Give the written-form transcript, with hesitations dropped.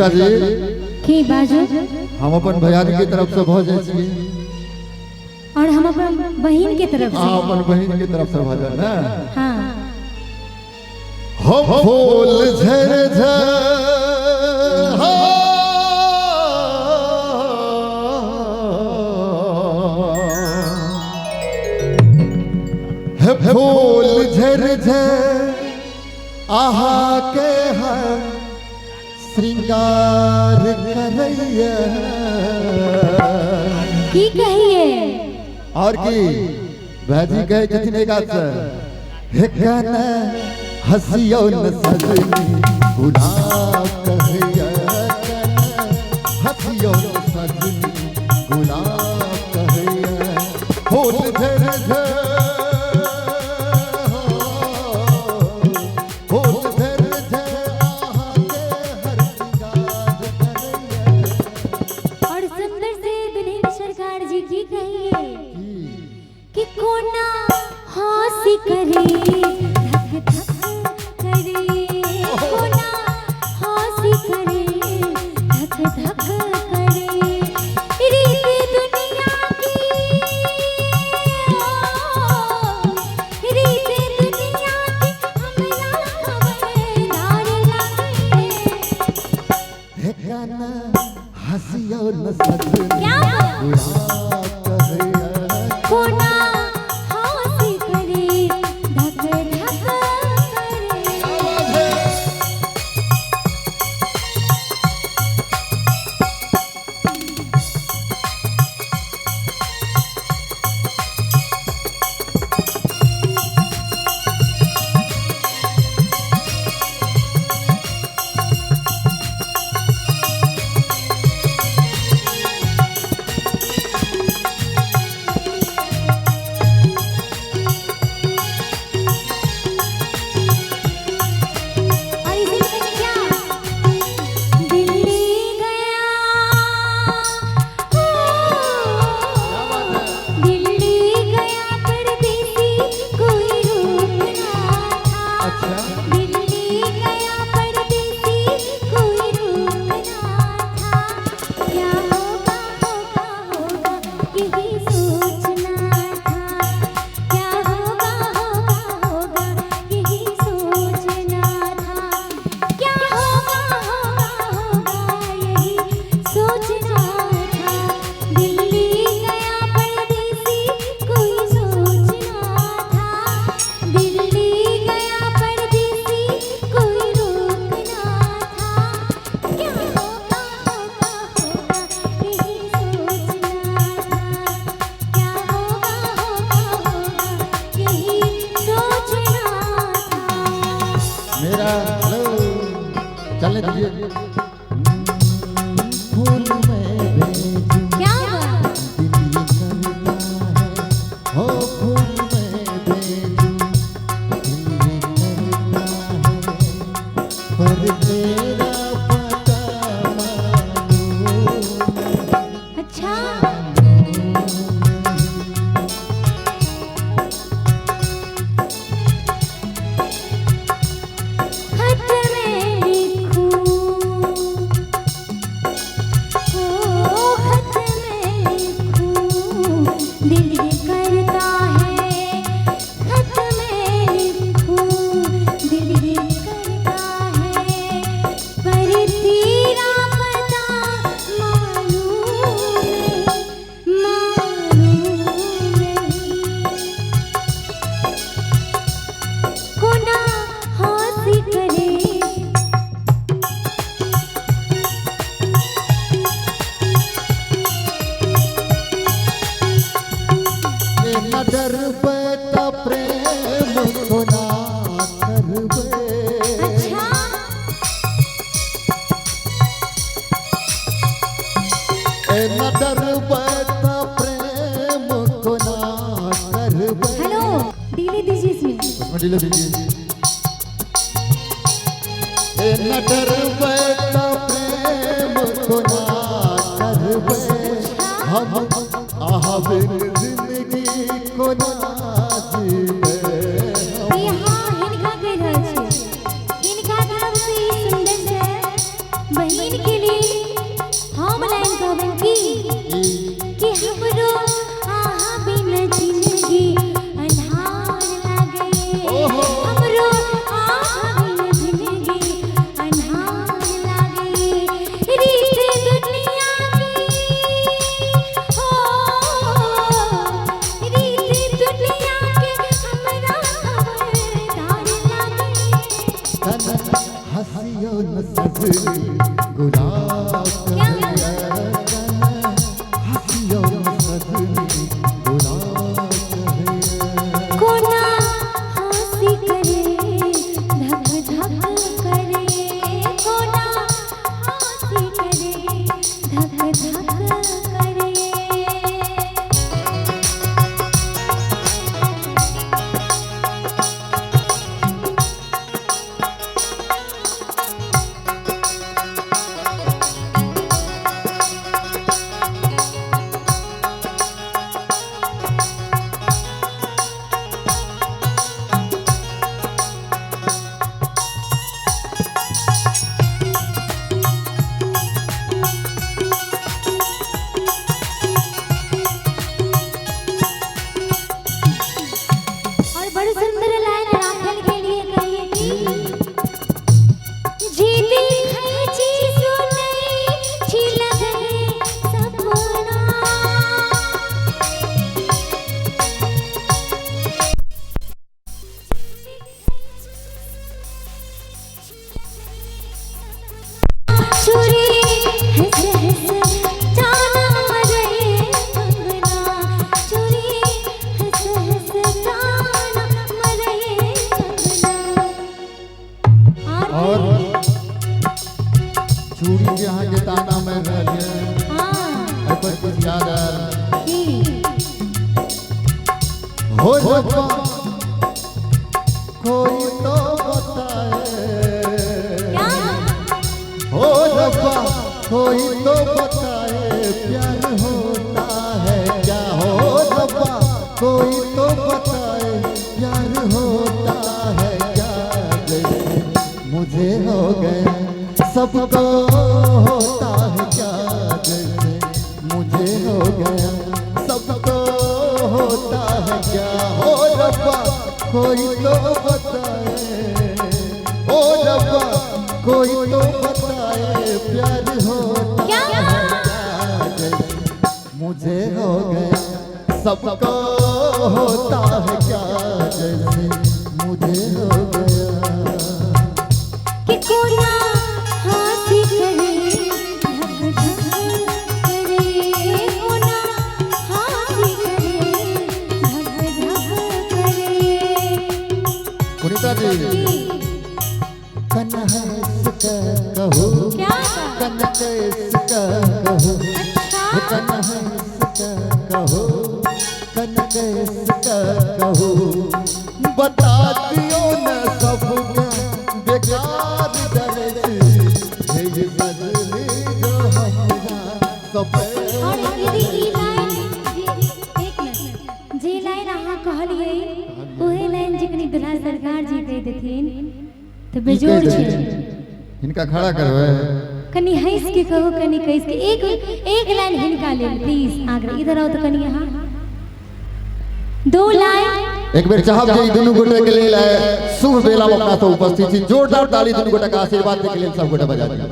रीता जी की बाजू हम अपन भैयारी की तरफ से भजन छी और हम अपन बहन के तरफ से अपन बहन की तरफ से भजन ना हाँ हो फूल झरझर फूल झरझर आहा के हम श्रृंगार करैया की कहिए और की भाजी कहे छथिन एक हाथ से हे काना हसियो न सजनी गुलाब कहिया काना हसियो न सजनी गुलाब कहिया फूल झरझर कि कोना हंसी करे धक धक करे कोना हंसी करे धक धक करे रीत दुनिया की रीत दुनिया की हमरा खबरदार लगे हे गाना हंसियो न सजनी क्या गुलाब कहिया कोना हंसी करे धक धक करे चलने दीजिए फूल में भेजूं क्या दिल करता है हो फूल में भेजूं दिल करता है पर तेरा पता मालूम अच्छा डरबता प्रेम को ना करबे अच्छा न डरबता प्रेम को ना करबे हेलो डीले दीजिए इसमें डीले दीजिए न डरबता प्रेम को ना करबे हम आबिर जिंदगी को ना जीवे यहाँ हिनका कह रहे छे हिनका तरफ से सुंदर से बहन के बुरा कहे। कोना हंसी करे धक धक करे, कोना हंसी करे धक धक करे। और बड़ी सुंदर लाइन राखल के लिए कहिए कि जी दिखै छी सुनै छी लगै सपना। चूड़ी हंस हंस जाना मरे कंगना, चूड़ी हंस हंस जाना मरे कंगना। और चूड़ी के यहाँ के ताना में रह गया हाँ पर कुछ याद आ जी हो रब्बा कोई तो बताए, क्या हो रब्बा कोई तो बताए प्यार होता है क्या, हो रब्बा कोई तो बताए प्यार होता है क्या। जैसे मुझे हो गया सबको होता है क्या, जैसे मुझे हो गया सबको होता है क्या। हो रब्बा कोई तो बताए, हो रब्बा कोई तो बताए प्यार होता क्या? है क्या, जैसे मुझे हो गया सबको होता है क्या, जैसे मुझे हो गया। कि कोना हंसी करे धक धक करे, कोना हंसी करे धक धक करे। पुनीता जी कन्हैस का कहो, क्या कन्हैस का कहो, अच्छा कन्हैस का कहो, कन्हैस का कहो। बता दियो न सबका बेकार डरे हे ये सजनी जो हमरा सपे। और दीदी ई लाइन एक मिनट जे लाइन अहाँ कहलिए ओहे लाइन जिकनी दुल्हा सरकार जी कह देथिन तो बेजोड़ छै। इनका खड़ा करवे कनी हंस के कहो, कनी कैस के एक लाइन हिनका ले प्लीज। आग्रह इधर आओ तो कनी यहाँ दो लाइन एक बेर चाहब जे दुनू गोटे के लेल शुभ बेला में अपना सब उपस्थित छी। जोरदार ताली दुनू गोटे के आशीर्वाद के लेल सब गोटे बजा दियौ।